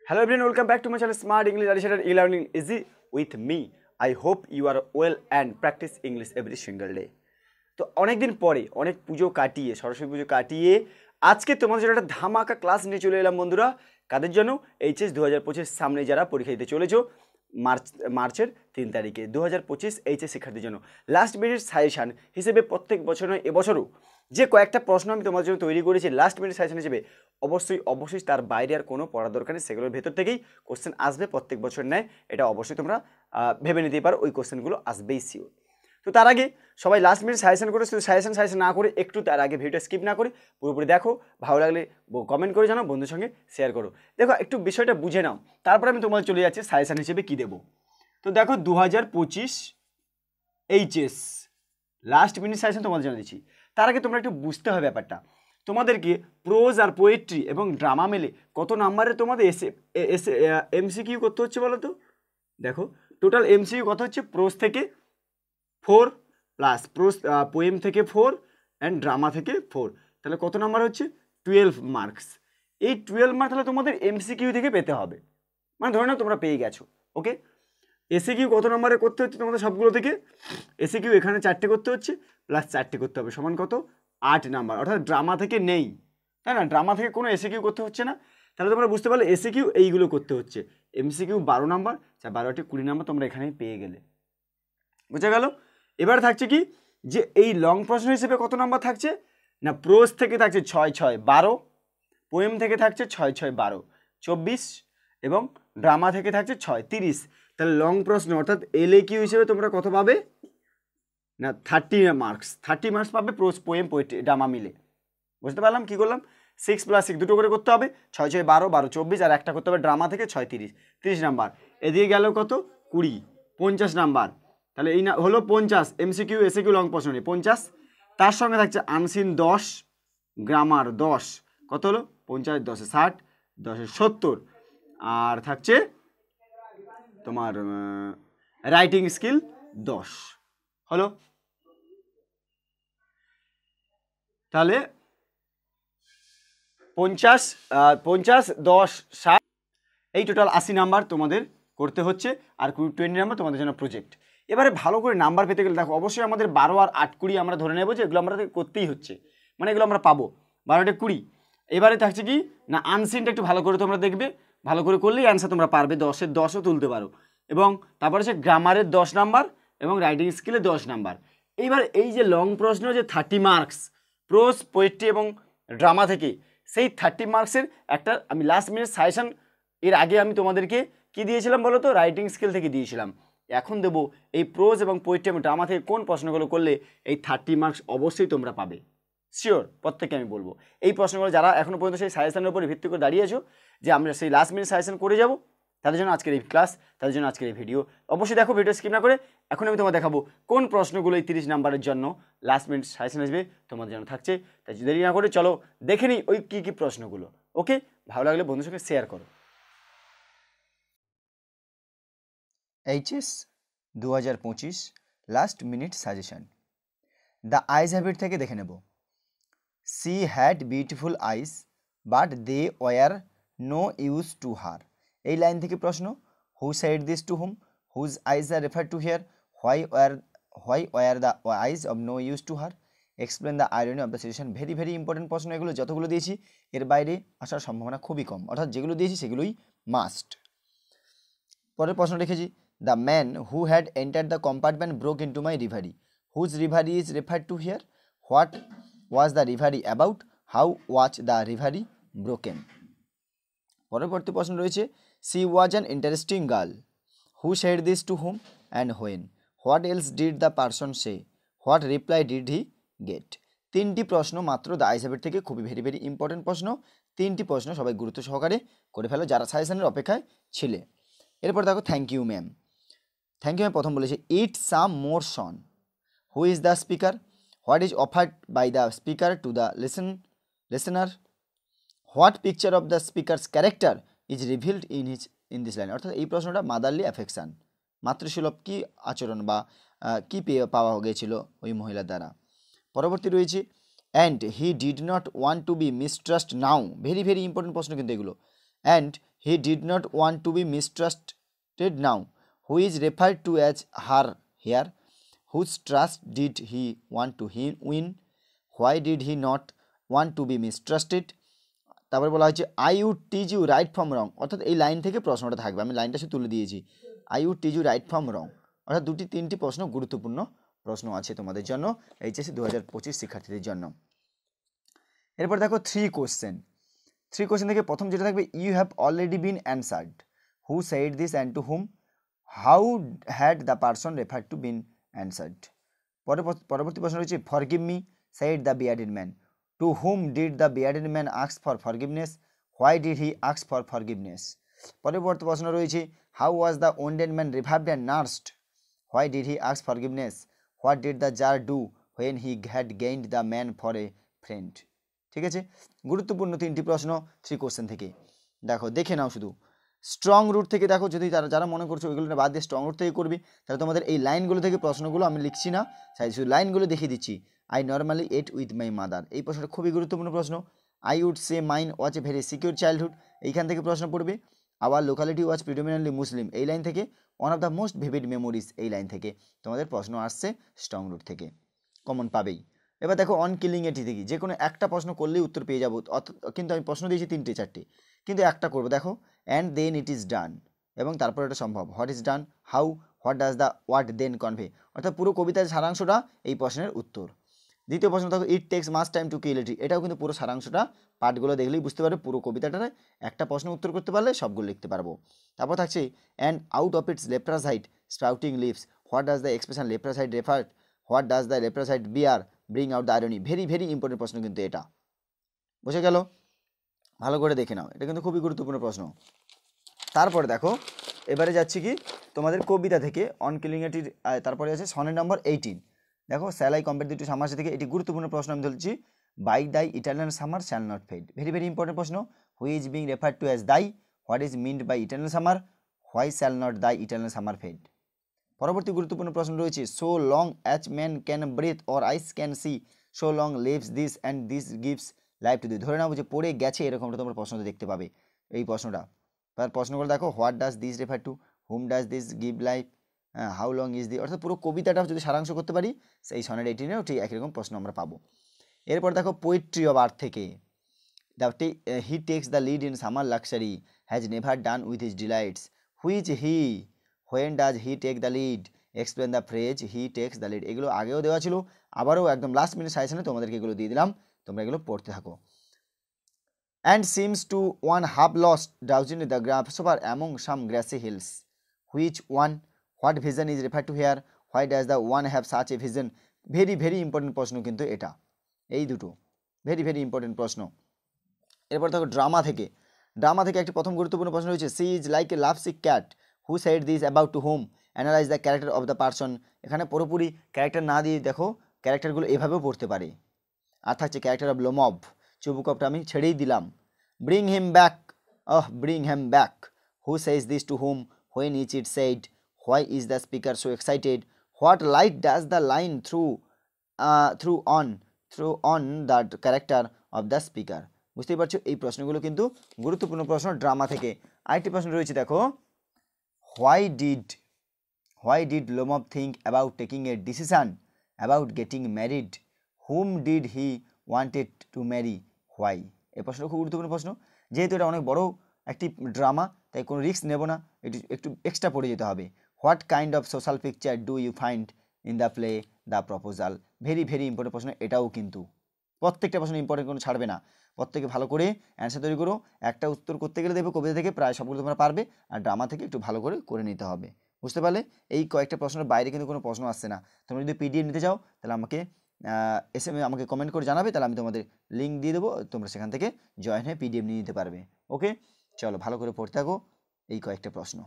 Hello everyone, welcome back to my channel Smart English Addition and E-Learning Easy with me. I hope you are well and practice English every single day. তো অনেকদিন পরে অনেক পুজো কাটিয়ে সরস্বতী পুজো কাটিয়ে আজকে তোমাদের জন্য একটা ধামাকা ক্লাস নিয়ে চলে এলাম বন্ধুরা। কাদের জন্য? এইচএস 2025 সামনে যারা পরীক্ষা দিতে চলেছো মার্চের 3 তারিখে 2025 এইচএস শিক্ষার্থীর জন্য লাস্ট মিনিট সাজেশন হিসেবে প্রত্যেক বছর নয় এবছরও যে কয়েকটা প্রশ্ন আমি তোমাদের জন্য তৈরি করেছি লাস্ট মিনিট সাজেশন হিসেবে অবশ্যই তার বাইরে আর কোনো পড়ার দরকার নেই। সেগুলোর ভেতর থেকেই কোশ্চেন আসবে প্রত্যেক বছর নেয়, এটা অবশ্যই তোমরা ভেবে নিতে পারো, ওই কোশ্চেনগুলো আসবেই শিওর। তো তার আগে সবাই লাস্ট মিনিট সাজেশন করে শুধু সাজেশন না করে একটু তার আগে ভিডিওটা স্কিপ না করে পুরোপুরি দেখো, ভালো লাগলে কমেন্ট করে জানাও, বন্ধুর সঙ্গে শেয়ার করো। দেখো একটু বিষয়টা বুঝে নাও, তারপরে আমি তোমাদের চলে যাচ্ছি সাজেশন হিসেবে কী দেবো। তো দেখো 2025 এইচএস লাস্ট মিনিট সাজেশন তোমাদের জন্য দিচ্ছি। তার আগে তোমরা একটু বুঝতে হবে ব্যাপারটা, তোমাদেরকে প্রোজ আর পোয়েট্রি এবং ড্রামা মিলে কত নাম্বারে তোমাদের এমসিকিউ করতে হচ্ছে বলো তো। দেখো টোটাল এমসিকিউ কত হচ্ছে, প্রোজ থেকে 4 প্লাস পোয়েম থেকে 4 অ্যান্ড ড্রামা থেকে 4, তাহলে কত নাম্বার হচ্ছে 12 মার্কস। এই 12 মার্ক তাহলে তোমাদের এমসিকিউ থেকে পেতে হবে, মানে ধরে নাও তোমরা পেয়ে গেছো। ওকে, এসিকিউ কত নম্বরে করতে হচ্ছে তোমাদের সবগুলো থেকে? এসিকিউ এখানে 4টে করতে হচ্ছে প্লাস 4টে করতে হবে, সমান কত 8 নাম্বার, অর্থাৎ ড্রামা থেকে নেই, তাই না? ড্রামা থেকে কোনো এসিকিউ করতে হচ্ছে না, তাহলে তোমরা বুঝতে পারলে এসিকিউ এইগুলো করতে হচ্ছে। এমসিকিউ 12 নাম্বার, 12টি 20 নাম্বার তোমরা এখানেই পেয়ে গেলে, বুঝা গেল? এবার থাকছে কি, যে এই লং প্রশ্ন হিসেবে কত নাম্বার থাকছে না, প্রোজ থেকে থাকছে 6 6 12, পোয়েম থেকে থাকছে 6 6 12 24, এবং ড্রামা থেকে থাকছে 6 30। তাহলে লং প্রশ্ন অর্থাৎ এলএকিউ হিসেবে তোমরা কত পাবে না 30 মার্কস পাবে, প্রোজ পোয়েম পোয়েট্রি ড্রামা মিলে। বুঝতে পারলাম কি করলাম? 6 + 6 দুটো করে করতে হবে, 6 6 12 12 24, আর একটা করতে হবে ড্রামা থেকে 6 30 নাম্বার। এদিকে গেল কত 20 50 নাম্বার, তাহলে এই না হলো 50 এমসিকিউ এসিকিউ লং প্রশ্ন নিয়ে 50। তার সঙ্গে থাকছে আনসিন 10, গ্রামার 10, কত হলো 50 10 60 10 70, আর থাকছে তোমার রাইটিং স্কিল 10 হলো। তাহলে 50 10 60 এই টোটাল 80 নাম্বার তোমাদের করতে হচ্ছে, আর 20 নাম্বার তোমাদের জন্য প্রজেক্ট। এবারে ভালো করে নাম্বার পেতে গেলে দেখো অবশ্যই আমাদের 12 আর 8 20 আমরা ধরে নেবো যে এগুলো আমরা করতেই হচ্ছে, মানে এগুলো আমরা পাবো 12টা 20। এবারে থাকছে কি না আনসিনটা একটু ভালো করে তোমরা দেখবে, ভালো করে করলেই অ্যান্সার তোমরা পারবে, 10-এর 10ও তুলতে পারো। এবং তারপরে হচ্ছে গ্রামারের 10 নাম্বার এবং রাইটিং স্কিলে 10 নাম্বার। এইবার এই যে লং প্রশ্ন যে 30 মার্কস প্রোজ পোয়েট্রি এবং ড্রামা থেকে, সেই 30 মার্কসের একটা আমি লাস্ট মিনিট সাজেশন এর আগে আমি তোমাদেরকে কি দিয়েছিলাম বলো তো, রাইটিং স্কিল থেকে দিয়েছিলাম। এখন দেবো এই প্রোজ এবং পোয়েট্রি এবং ড্রামা থেকে কোন প্রশ্নগুলো করলে এই 30 মার্কস অবশ্যই তোমরা পাবে, শিওর প্রত্যেককে আমি বলবো। এই প্রশ্নগুলো যারা এখনও পর্যন্ত সেই সাজেশনের উপরে ভিত্তি করে দাঁড়িয়েছো যে আমরা সেই লাস্ট মিনিট সাজেশন করে যাব, তাদের জন্য আজকের এই ক্লাস, তাদের জন্য আজকের এই ভিডিও। অবশ্যই দেখো, ভিডিও স্কিপ না করে। এখন আমি তোমাকে দেখাবো কোন প্রশ্নগুলো এই 30 নাম্বারের জন্য লাস্ট মিনিট সাজেশন আসবে তোমাদের জন্য থাকছে। তাই দেরি না করে চলো দেখে নিই ওই কী প্রশ্নগুলো। ওকে, ভালো লাগলে বন্ধুর সঙ্গে শেয়ার করো। HS 2025 last minute suggestion. The eyes হ্যাবিট থেকে দেখে নেব। She had beautiful eyes but they were no use to her. এই লাইন থেকে প্রশ্ন। Who said this to whom, whose eyes are refer to here, why were the eyes of no use to her, explain the irony of the situation. Very very important প্রশ্ন এগুলো, যতগুলো দিয়েছি এর বাইরে আসার সম্ভাবনা খুবই কম, অর্থাৎ যেগুলো দিয়েছি সেগুলোই মাস্ট। পরের প্রশ্ন লিখেছি, the man who had enter the compartment broke into my reverie, whose reverie is referred to here, what was the reverie about, how was the reverie broken. পরবর্তী প্রশ্ন রয়েছে, she was an interesting girl, who said this to whom and when, what else did the person say, what reply did he get. 3টি প্রশ্ন মাত্র the eyes হ্যাবিট থেকে, খুবই very very important প্রশ্ন। 3টি প্রশ্ন সবাই গুরুত্ব সহকারে করে ফেলো যারা সাজেশনের অপেক্ষায় ছিলে। এরপর দেখো thank you ma'am. Thank you ma'am প্রথম বলেছে, eat some more son, who is the speaker, what is offered by the speaker to the listener, what picture of the speaker's character is revealed in this line. অর্থাৎ এই প্রশ্নটা motherly affection, মাতৃসুলভ কী আচরণ বা কী পাওয়া গিয়েছিল ওই মহিলার দ্বারা। পরবর্তী রয়েছে, and he did not want to be mistrust now. Very very important প্রশ্ন কিন্তু এগুলো। And he did not want to be mistrusted now, who is referred to as her here, whose trust did he want to win, why did he not want to be mistrusted. তারপরে বলা হচ্ছে I would teach you right from wrong, অর্থাৎ এই line থেকে প্রশ্নটা থাকবে, আমি লাইনটা শুধু তুলে দিয়েছি। I would teach you right from wrong, অর্থাৎ দুটি তিনটি প্রশ্ন গুরুত্বপূর্ণ প্রশ্ন আছে তোমাদের জন্য এইচএসসি 2025 শিক্ষার্থীদের জন্য। এরপর দেখো 3 কোশ্চেন থেকে প্রথম যেটা থাকবে, you have already been answered, who said this and to whom, how had the person refer to been answered. পরবর্তী প্রশ্ন রয়েছে, forgive me said the bearded man, to whom did the bearded man ask for forgiveness, why did he ask for forgiveness. পরবর্তী প্রশ্ন রয়েছে, how was the wounded man revived and nursed, why did he ask forgiveness, what did the tsar do when he had gained the man for a friend. ঠিক আছে, গুরুত্বপূর্ণ 3টি প্রশ্ন 3 question থেকে। দেখো দেখে নাও শুধু স্ট্রং রুট থেকে, দেখো যদি যারা মনে করছো ওইগুলো বাদ দিয়ে স্ট্রং রুট থেকে করবি, তাহলে তোমাদের এই লাইনগুলো থেকে প্রশ্নগুলো আমি লিখছি না, শুধু লাইনগুলো দেখিয়ে দিচ্ছি। I normally ate with my mother, এই প্রশ্নটা খুবই গুরুত্বপূর্ণ প্রশ্ন। I would say mine was a very secure childhood, এইখান থেকে প্রশ্ন পড়বে। Our locality was predominantly Muslim, এই লাইন থেকে। One of the most vivid memories, এই লাইন থেকে তোমাদের প্রশ্ন আসছে স্ট্রং রুট থেকে, কমন পাবেই। এবার দেখো অন কিলিং এ থেকে যে কোনো একটা প্রশ্ন করলেই উত্তর পেয়ে যাবো, কিন্তু আমি প্রশ্ন দিয়েছি 3টে 4টে, কিন্তু একটা করবো। দেখো and then it is done, এবং তারপর এটা সম্ভব। What is done, how, what does the word then convey, অর্থাৎ পুরো কবিতার সারাংশটা এই প্রশ্নের উত্তর। দ্বিতীয় প্রশ্ন দেখো, it takes much time to kill it, এটাও কিন্তু পুরো সারাংশটা, পাঠগুলো দেখলেই বুঝতে পারবে পুরো কবিতাটার একটা প্রশ্ন উত্তর করতে পারলে সবগুলো লিখতে পারবো। তারপর থাকছে and out of its leprous side sprouting leaves, what does the expression leprous side refer, what does the leprous side bear, bring out the irony. Very very important প্রশ্ন কিন্তু এটা, বুঝে গেল, ভালো করে দেখে নাও, এটা কিন্তু খুবই গুরুত্বপূর্ণ প্রশ্ন। তারপরে দেখো এবারে যাচ্ছি কি তোমাদের কবিতা থেকে অন কিলিং এটির, তারপরে আছে সনেট নম্বর 18। দেখো স্যালাই কম্পেয়ার টু সামার থেকে, এটি গুরুত্বপূর্ণ প্রশ্ন আমি বলছি। By thy eternal summer shall not fade, very very important প্রশ্ন। Who is being referred to as thy, what is meant by eternal summer, why shall not thy eternal summer fade. পরবর্তী গুরুত্বপূর্ণ প্রশ্ন রয়েছে, so long as man can breathe or eyes can see, so long lives this and this gives life to thee. ধরে নাও যে পড়ে গেছে এরকমটা তোমরা প্রশ্নটা দেখতে পাবে এই প্রশ্নটা। তার প্রশ্নগুলো দেখো, what does this refer to, hmm does this give life, how long is the, অর্থাৎ পুরো কবিতাটা যদি সারাংশ করতে পারি সেই সনেট 18-এও ঠিক একই রকম প্রশ্ন আমরা পাবো। এরপর দেখো পোয়েট্রি অফ আর্থ থেকে, he takes the lead in summer luxury, has never done with his delights, which he, when does he take the lead, explain the phrase he takes the lead. এগুলো আগেও দেওয়া ছিল, আবারও একদম last minute সাজেশনে তোমাদেরকে এগুলো দিয়ে দিলাম, তোমরা এগুলো পড়তে থাকো। And seems to one have lost drowsily the grasshopper among some grassy hills. Which one? What vision is referred to here? Why does the one have such a vision? Very very important প্রশ্ন কিন্তু এটা, এই দুটো very very important প্রশ্ন। এরপর দেখো drama থেকে একটি প্রথম গুরুত্বপূর্ণ প্রশ্ন রয়েছে, she is like a lovesick cat, who said this about to whom, analyse the character of the person. এখানে পুরোপুরি ক্যারেক্টার না দিয়ে দেখো ক্যারেক্টারগুলো এভাবেও পড়তে পারে। আর থাকছে ক্যারেক্টার অফ লোমভ, চুবুকপটা আমি ছেড়েই দিলাম। Bring him back, bring him back, who says this to whom, when is it said, why is the speaker so excited, what light does the line throw on the character of the speaker. বুঝতেই পারছো এই প্রশ্নগুলো কিন্তু গুরুত্বপূর্ণ প্রশ্ন drama থেকে। আরেকটি প্রশ্ন রয়েছে দেখো, why did Lomov think about taking a decision about getting married, whom did he wanted to marry, why. এই প্রশ্নটা খুব গুরুত্বপূর্ণ প্রশ্ন, যেহেতু এটা অনেক বড় একটি ড্রামা তাই কোনো রিস্ক নেব না, একটু এক্সট্রা পড়ে যেতে হবে। What kind of social picture do you find in the play the proposal. Very very important প্রশ্ন এটাও, কিন্তু প্রত্যেকটা প্রশ্ন ইম্পর্টেন্ট কোনো ছাড়বে না, প্রত্যেকে ভালো করে অ্যান্সার তৈরি করো। একটা উত্তর করতে গেলে দেখবে কবিতা থেকে প্রায় সবগুলো তোমরা পারবে, আর ড্রামা থেকে একটু ভালো করে নিতে হবে। বুঝতে পারলে, এই কয়েকটা প্রশ্নের বাইরে কিন্তু কোনো প্রশ্ন আসছে না। তোমরা যদি পিডিএফ নিতে চাও তাহলে আমাকে আমাকে কমেন্ট করে জানাবে, তাহলে আমি তোমাদের লিঙ্ক দিয়ে দেবো, তোমরা সেখান থেকে জয়েন হয়ে পিডিএফ নিয়ে নিতে পারবে। ওকে, চলো ভালো করে পড়তে থাকো এই কয়েকটা প্রশ্ন।